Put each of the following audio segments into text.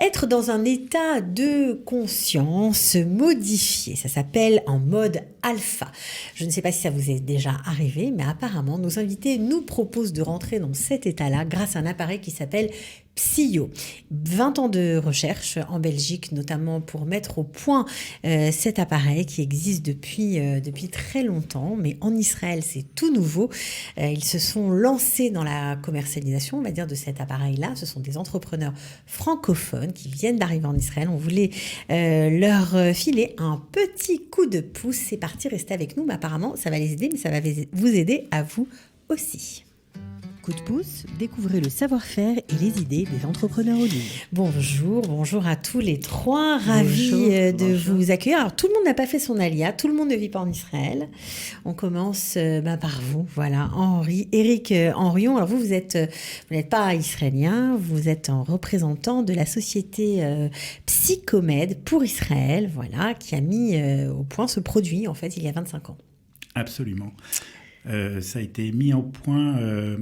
être dans un état de conscience modifié. Ça s'appelle en mode alpha. Je ne sais pas si ça vous est déjà arrivé, mais apparemment, nos invités nous proposent de rentrer dans cet état-là grâce à un appareil qui s'appelle Psyo. 20 ans de recherche en Belgique, notamment pour mettre au point cet appareil qui existe depuis très longtemps, mais en Israël, c'est tout nouveau. Ils se sont lancés dans la commercialisation, on va dire, de cet appareil-là. Ce sont des entrepreneurs francophones qui viennent d'arriver en Israël. On voulait leur filer un petit coup de pouce. C'est parti, restez avec nous. Mais apparemment, ça va les aider, mais ça va vous aider à vous aussi. Coup de pouce, découvrez le savoir-faire et les idées des entrepreneurs en ligne. Bonjour à tous les trois, ravis de vous accueillir. Alors tout le monde n'a pas fait son alia, tout le monde ne vit pas en Israël. On commence par vous, voilà, Eric Henrion. Alors vous n'êtes pas israélien, vous êtes un représentant de la société Psychomed pour Israël, voilà, qui a mis au point ce produit en fait il y a 25 ans. Absolument. Ça a été mis au point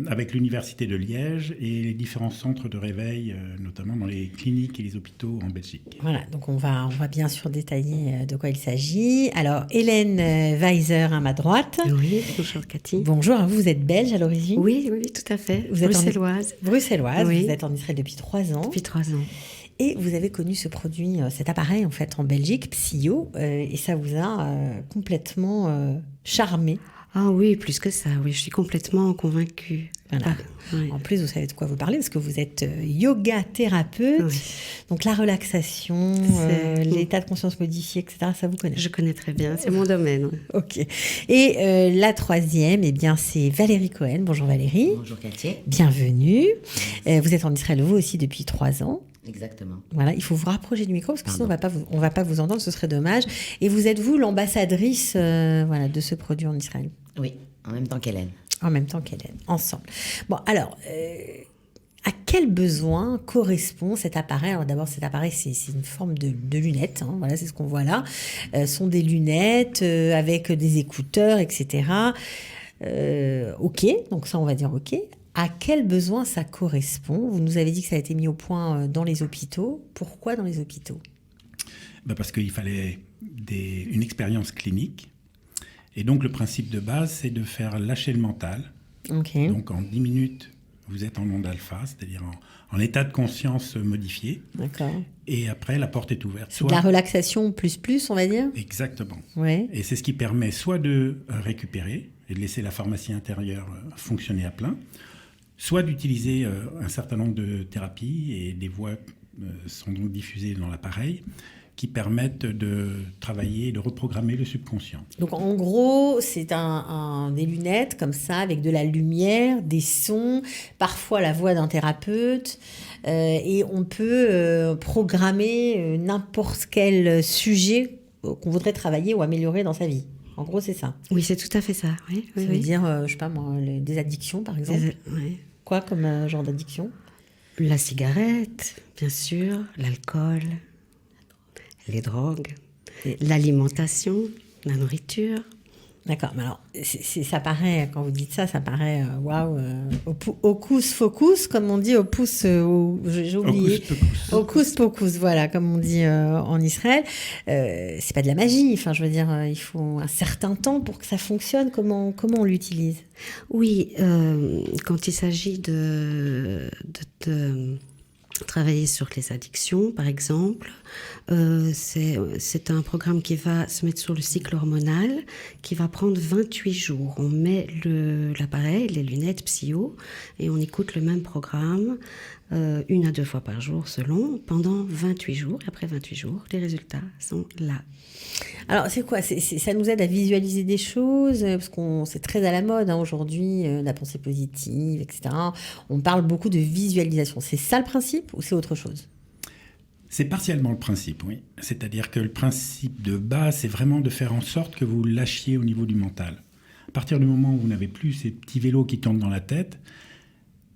avec l'Université de Liège et les différents centres de réveil, notamment dans les cliniques et les hôpitaux en Belgique. Voilà, donc on va bien sûr détailler de quoi il s'agit. Alors, Hélène Weiser à ma droite. Oui, bonjour Cathy. Bonjour, vous êtes belge à l'origine ? Oui, tout à fait. Vous êtes bruxelloise. Bruxelloise, oui. Vous êtes en Israël depuis 3 ans. Depuis 3 ans. Et vous avez connu ce produit, cet appareil en fait en Belgique, Psyo, et ça vous a complètement charmé. Ah oui, plus que ça, oui, je suis complètement convaincue. Voilà. Oui. En plus, vous savez de quoi vous parlez, parce que vous êtes yoga thérapeute, Oui. donc la relaxation, l'état de conscience modifié, etc., ça vous connaît. Je connais très bien, c'est mon domaine. Ok. Et la troisième, eh bien, c'est Valérie Cohen. Bonjour Valérie. Bonjour Cathy. Bienvenue. Vous êtes en Israël, vous aussi, depuis 3 ans. Exactement. Voilà, il faut vous rapprocher du micro parce que sinon on va pas vous entendre, ce serait dommage. Et vous êtes vous l'ambassadrice de ce produit en Israël. Oui, en même temps qu'Hélène. En même temps qu'Hélène, ensemble. Bon, alors, à quel besoin correspond cet appareil ? Alors d'abord, cet appareil, c'est une forme de lunette. Hein, voilà, c'est ce qu'on voit là. Sont des lunettes avec des écouteurs, etc. Ok, donc ça, on va dire ok. À quel besoin ça correspond ? Vous nous avez dit que ça a été mis au point dans les hôpitaux. Pourquoi dans les hôpitaux ? Parce qu'il fallait une expérience clinique. Et donc, le principe de base, c'est de faire lâcher le mental. Okay. Donc, en 10 minutes, vous êtes en onde alpha, c'est-à-dire en état de conscience modifié. D'accord. Et après, la porte est ouverte. C'est de la relaxation plus, on va dire ? Exactement. Ouais. Et c'est ce qui permet soit de récupérer et de laisser la pharmacie intérieure fonctionner à plein, soit d'utiliser un certain nombre de thérapies, et des voix sont donc diffusées dans l'appareil, qui permettent de travailler et de reprogrammer le subconscient. Donc en gros, c'est des lunettes comme ça, avec de la lumière, des sons, parfois la voix d'un thérapeute, et on peut programmer n'importe quel sujet qu'on voudrait travailler ou améliorer dans sa vie. En gros, c'est ça. Oui, c'est tout à fait ça. Oui, ça veut dire, je sais pas moi, des addictions par exemple. Oui. Quoi comme genre d'addiction ? La cigarette, bien sûr, l'alcool, les drogues, l'alimentation, la nourriture. D'accord, mais alors, ça paraît, quand vous dites ça, ça paraît, waouh, hocus focus, comme on dit, au pouce, j'ai oublié. Hocus pocus, voilà, comme on dit en Israël. C'est pas de la magie, enfin, je veux dire, il faut un certain temps pour que ça fonctionne. Comment on l'utilise ? Oui, quand il s'agit de travailler sur les addictions, par exemple. C'est un programme qui va se mettre sur le cycle hormonal, qui va prendre 28 jours. On met l'appareil, les lunettes Psyo, et on écoute le même programme 1 à 2 fois par jour selon, pendant 28 jours. Et après 28 jours, les résultats sont là. Alors, c'est quoi ? Ça nous aide à visualiser des choses, parce qu'on c'est très à la mode aujourd'hui, la pensée positive, etc. On parle beaucoup de visualisation. C'est ça le principe ou c'est autre chose ? C'est partiellement le principe, oui. C'est-à-dire que le principe de base, c'est vraiment de faire en sorte que vous lâchiez au niveau du mental. À partir du moment où vous n'avez plus ces petits vélos qui tournent dans la tête,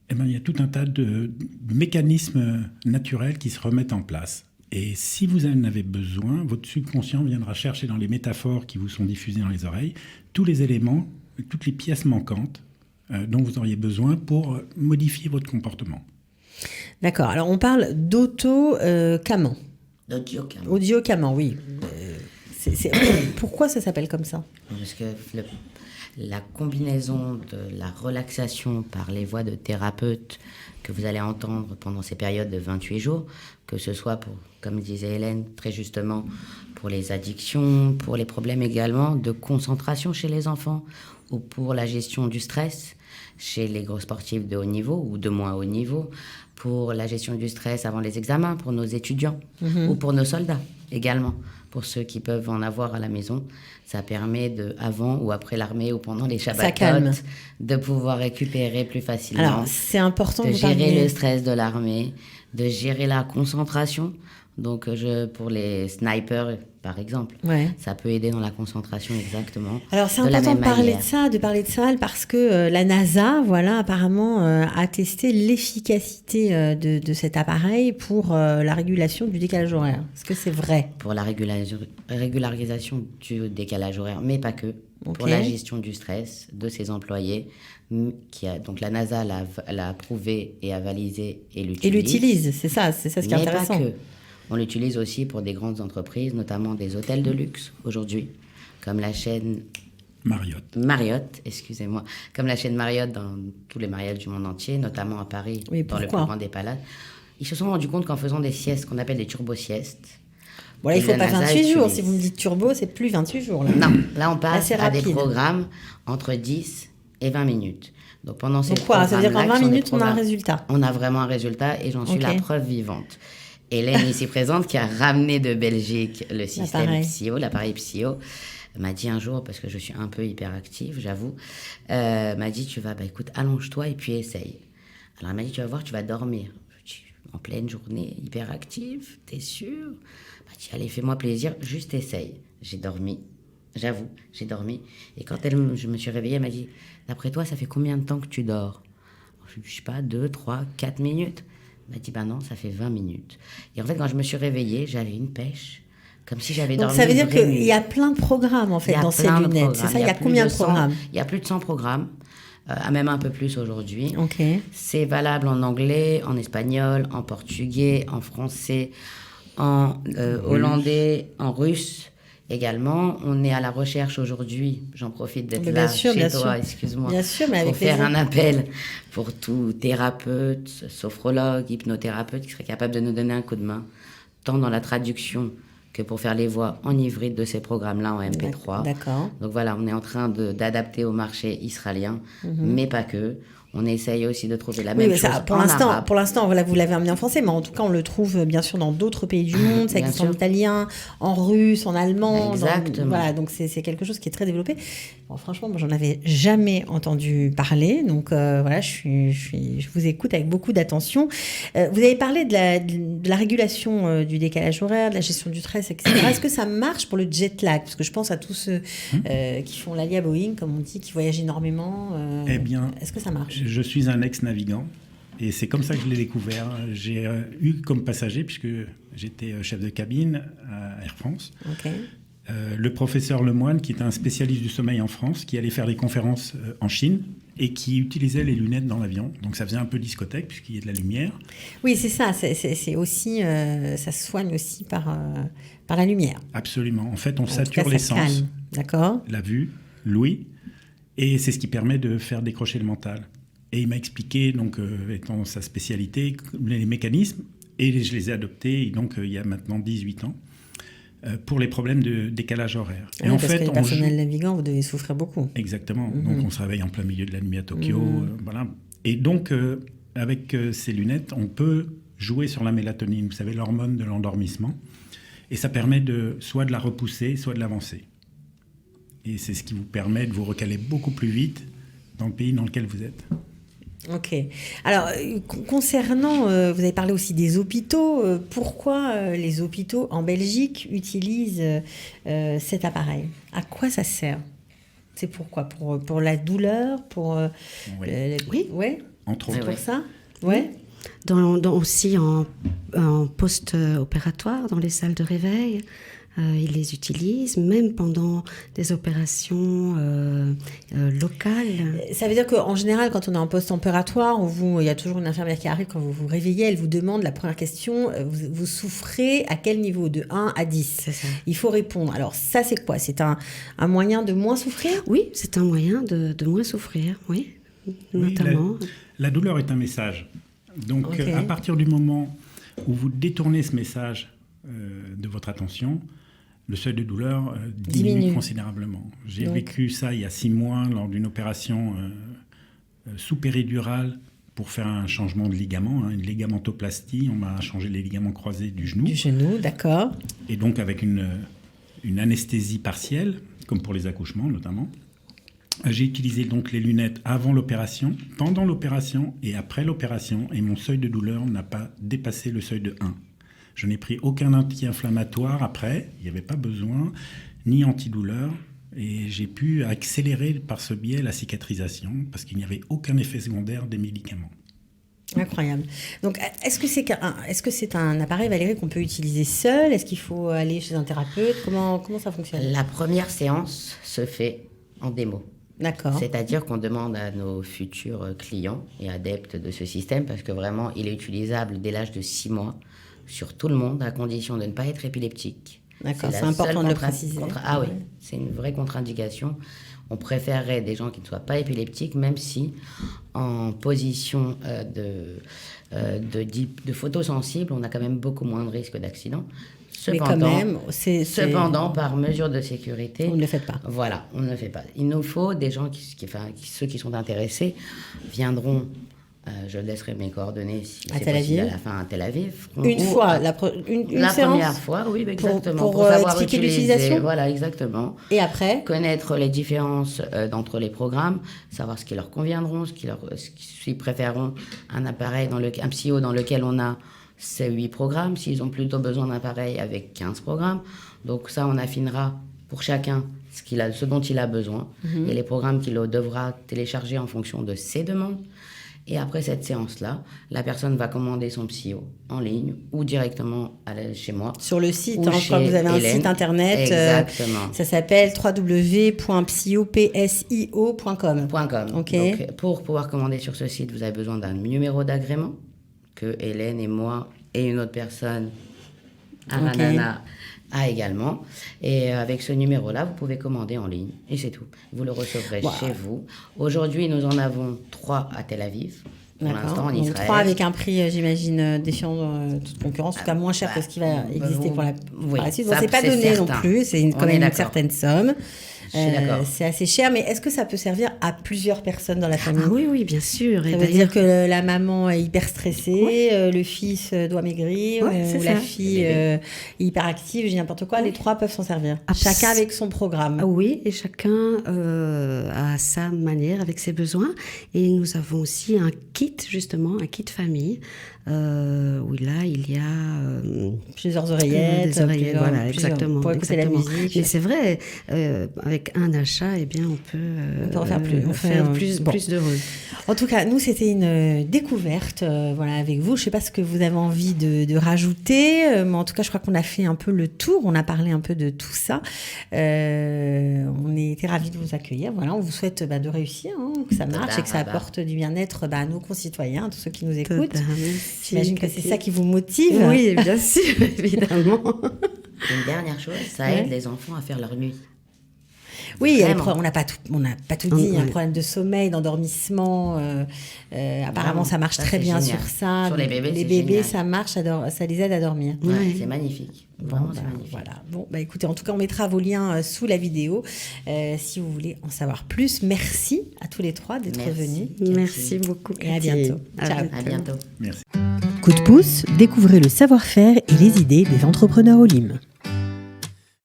eh ben, il y a tout un tas de mécanismes naturels qui se remettent en place. Et si vous en avez besoin, votre subconscient viendra chercher dans les métaphores qui vous sont diffusées dans les oreilles tous les éléments, toutes les pièces manquantes dont vous auriez besoin pour modifier votre comportement. D'accord. Alors, on parle d'auto-caman. D'audiocaman. Audio-caman, oui. Pourquoi ça s'appelle comme ça? Parce que la combinaison de la relaxation par les voix de thérapeutes que vous allez entendre pendant ces périodes de 28 jours, que ce soit pour, comme disait Hélène très justement, pour les addictions, pour les problèmes également de concentration chez les enfants ou pour la gestion du stress chez les gros sportifs de haut niveau ou de moins haut niveau, pour la gestion du stress avant les examens, pour nos étudiants ou pour nos soldats également, pour ceux qui peuvent en avoir à la maison. Ça permet de, avant ou après l'armée ou pendant les calme. Shabbatot, de pouvoir récupérer plus facilement. Alors, c'est important de de gérer parler... le stress de l'armée, de gérer la concentration. Donc, pour les snipers, par exemple, Ouais. ça peut aider dans la concentration exactement. Alors, c'est de la important même de parler manière. de ça, parce que la NASA, voilà, apparemment, a testé l'efficacité de cet appareil pour la régulation du décalage horaire. Est-ce que c'est vrai? Pour la régularisation du décalage horaire, mais pas que. Ok. Pour la gestion du stress de ses employés, donc la NASA l'a approuvé et a validé et l'utilise. Et l'utilise, c'est ça ce qui est Mais intéressant. pas que. On l'utilise aussi pour des grandes entreprises, notamment des hôtels de luxe aujourd'hui, comme la chaîne Marriott, excusez-moi, comme la chaîne Marriott dans tous les Marriott du monde entier, notamment à Paris, Oui, dans le pourquoi plus grand des palaces. Ils se sont rendus compte qu'en faisant des siestes qu'on appelle des turbo-siestes, Voilà, il ne faut la pas NASA 28 jours. utilise. Si vous me dites turbo, c'est plus 28 jours. Là. Non, là on passe Assez à des rapide. programmes entre 10 et 20 minutes. Donc pendant ces Donc quoi? Ça veut dire qu'en programmes-là, 20 qui sont des minutes, on a un programmes- résultat? On a vraiment un résultat et j'en suis Ok. la preuve vivante. Hélène, ici présente, qui a ramené de Belgique le système L'appareil. Psyo, l'appareil Psyo, m'a dit un jour, parce que je suis un peu hyperactive, j'avoue, m'a dit, écoute, allonge-toi et puis essaye. Alors elle m'a dit, tu vas voir, tu vas dormir. Je dis, en pleine journée, hyperactive, t'es sûre? Elle m'a dit, allez, fais-moi plaisir, juste essaye. J'ai dormi, j'avoue, j'ai dormi. Et quand je me suis réveillée, elle m'a dit, d'après toi, ça fait combien de temps que tu dors? Je ne sais pas, 2, 3, 4 minutes. Elle m'a dit, bah non, ça fait 20 minutes. Et en fait, quand je me suis réveillée, j'avais une pêche, comme si j'avais Donc dormi ça veut une dire vraie qu'il nuit. y a plein de programmes en fait Il y a dans ces plein de lunettes. programmes. C'est ça, il y a plus combien de 100 programmes? Il y a plus de 100 programmes, même un peu plus aujourd'hui. Ok. C'est valable en anglais, en espagnol, en portugais, en français, en hollandais, en russe également. On est à la recherche aujourd'hui, j'en profite d'être Mais là bien sûr, chez bien toi, sûr. excuse-moi, Bien sûr, mais pour avec faire plaisir. un appel pour tout thérapeute, sophrologue, hypnothérapeute qui serait capable de nous donner un coup de main, tant dans la traduction que pour faire les voix en hybride de ces programmes-là en MP3. D'accord. Donc voilà, on est en train d'adapter au marché israélien, mais pas que. On essaye aussi de trouver la Oui, même mais chose ça, en arabe. pour l'instant, voilà, vous l'avez amené en français, mais en tout cas, on le trouve bien sûr dans d'autres pays du monde. Ça Bien existe en sûr. italien, en russe, en allemand. Exactement. Voilà, donc c'est quelque chose qui est très développé. Bon, franchement, moi, j'en avais jamais entendu parler. Donc voilà, je vous écoute avec beaucoup d'attention. Vous avez parlé de la régulation du décalage horaire, de la gestion du stress, etc. Est-ce que ça marche pour le jet lag? Parce que je pense à tous ceux qui font l'allié à Boeing, comme on dit, qui voyagent énormément. Eh bien, est-ce que ça marche? je suis un ex-navigant et c'est comme ça que je l'ai découvert. J'ai eu comme passager, puisque j'étais chef de cabine à Air France, Ok. le professeur Lemoine, qui était un spécialiste du sommeil en France, qui allait faire des conférences en Chine et qui utilisait les lunettes dans l'avion. Donc ça faisait un peu discothèque, puisqu'il y a de la lumière. Oui, c'est ça. C'est aussi, ça se soigne aussi par la lumière. Absolument. En fait, on En tout sature cas, les ça sens, calme. D'accord. la vue, l'ouïe, et c'est ce qui permet de faire décrocher le mental. Et il m'a expliqué, donc, étant sa spécialité, les mécanismes, et je les ai adoptés, donc, il y a maintenant 18 ans, pour les problèmes de décalage horaire. Oui, Et en parce fait, que les on personnels joue... navigants, vous devez souffrir beaucoup. Exactement. Donc, on se réveille en plein milieu de la nuit à Tokyo. Voilà. Et donc, avec ces lunettes, on peut jouer sur la mélatonine, vous savez, l'hormone de l'endormissement. Et ça permet soit de la repousser, soit de l'avancer. Et c'est ce qui vous permet de vous recaler beaucoup plus vite dans le pays dans lequel vous êtes. Ok. Alors, concernant, vous avez parlé aussi des hôpitaux. Pourquoi les hôpitaux en Belgique utilisent cet appareil? À quoi ça sert? C'est pourquoi? Pour la douleur? Oui. Oui. Ouais. Entre C'est autres. pour ça? Ouais. Aussi en post-opératoire, dans les salles de réveil, Ils les utilisent même pendant des opérations locales. Ça veut dire qu'en général, quand on est en post-opératoire, il y a toujours une infirmière qui arrive, quand vous vous réveillez, elle vous demande la première question, vous souffrez à quel niveau? De 1 à 10. C'est ça. Il faut répondre. Alors ça, c'est quoi? C'est un moyen de moins souffrir? Oui, c'est un moyen de moins souffrir, oui, notamment. Oui, la douleur est un message. Donc, Ok. à partir du moment où vous détournez ce message de votre attention, le seuil de douleur diminue considérablement. J'ai vécu ça il y a 6 mois lors d'une opération sous péridurale pour faire un changement de ligament, une ligamentoplastie. On m'a changé les ligaments croisés du genou. Du genou, d'accord. Et donc avec une anesthésie partielle, comme pour les accouchements notamment. J'ai utilisé donc les lunettes avant l'opération, pendant l'opération et après l'opération, et mon seuil de douleur n'a pas dépassé le seuil de 1. Je n'ai pris aucun anti-inflammatoire après, il n'y avait pas besoin, ni antidouleur, et j'ai pu accélérer par ce biais la cicatrisation, parce qu'il n'y avait aucun effet secondaire des médicaments. Incroyable. Donc, est-ce que c'est un appareil, Valérie, qu'on peut utiliser seul? Est-ce qu'il faut aller chez un thérapeute? Comment ça fonctionne? La première séance se fait en démo. D'accord. C'est-à-dire qu'on demande à nos futurs clients et adeptes de ce système, parce que vraiment, il est utilisable dès l'âge de 6 mois sur tout le monde, à condition de ne pas être épileptique. D'accord, la c'est important seule de le préciser. Ah oui, c'est une vraie contre-indication. On préférerait des gens qui ne soient pas épileptiques, même si en position de photosensible, on a quand même beaucoup moins de risques d'accident. Mais quand même, Cependant, par mesure de sécurité... Vous ne le faites pas. Voilà, on ne le fait pas. Il nous faut des gens ceux qui sont intéressés viendront... je laisserai mes coordonnées si à c'est Tel possible Aviv. à la fin à Tel Aviv. Une fois, la séance première fois, oui, exactement. Pour savoir expliquer utiliser, l'utilisation. Voilà, exactement. Et après? Connaître les différences entre les programmes, savoir ce qui leur conviendront, s'ils préféreront un appareil, un PSYO dans lequel on a ces 8 programmes, s'ils ont plutôt besoin d'un appareil avec 15 programmes. Donc ça, on affinera pour chacun ce dont il a besoin et les programmes qu'il devra télécharger en fonction de ses demandes. Et après cette séance-là, la personne va commander son PSYO en ligne ou directement chez moi. Sur le site, ou je crois que vous avez un Hélène. site internet. Exactement. Ça s'appelle www.psyo.com. Okay. Donc, pour pouvoir commander sur ce site, vous avez besoin d'un numéro d'agrément que Hélène et moi et une autre personne, Aranana, a également. Et avec ce numéro-là, vous pouvez commander en ligne. Et c'est tout. Vous le recevrez chez vous. Aujourd'hui, nous en avons 3 à Tel Aviv. Pour l'instant, en Donc Israël. 3 avec un prix, j'imagine, défiant toute concurrence, en tout cas moins cher que ce qui va exister pour la suite. Bon, c'est pas donné certain. non plus, c'est quand même une certaine somme. Je suis d'accord. C'est assez cher, mais est-ce que ça peut servir à plusieurs personnes dans la famille? Oui, bien sûr. Ça veut dire que la maman est hyper stressée, le fils doit maigrir, ou la fille est hyper active, j'ai n'importe quoi. Les 3 peuvent s'en servir. Chacun avec son programme. Oui, et chacun à sa manière, avec ses besoins. Et nous avons aussi un kit, justement, un kit famille, où là, il y a... plusieurs oreillettes. Des oreillettes, voilà, exactement. Pour écouter la musique. Mais c'est vrai, avec un achat, eh bien, on peut en faire plus. Plus d'heureux. En tout cas, nous, c'était une découverte avec vous. Je ne sais pas ce que vous avez envie de rajouter, mais en tout cas, je crois qu'on a fait un peu le tour. On a parlé un peu de tout ça. On était ravis de vous accueillir. Voilà, on vous souhaite de réussir, que ça marche et que ça apporte du bien-être à nos concitoyens, à tous ceux qui nous écoutent. J'imagine que c'est ça qui vous motive. Oui, bien sûr, évidemment. Une dernière chose, ça aide les enfants à faire leur nuit. Oui, on n'a pas tout dit. Il y a un problème de sommeil, d'endormissement. Apparemment, ça marche très bien sur ça. Sur les bébés, génial. Ça marche, ça les aide à dormir. Ouais, c'est magnifique. Vraiment, c'est magnifique. Voilà. Bon, écoutez, en tout cas, on mettra vos liens sous la vidéo si vous voulez en savoir plus. Merci à tous les 3 d'être venus. Merci beaucoup. Et à bientôt. Ciao. À bientôt. Merci. Coup de pouce, découvrez le savoir-faire et les idées des entrepreneurs au LIM.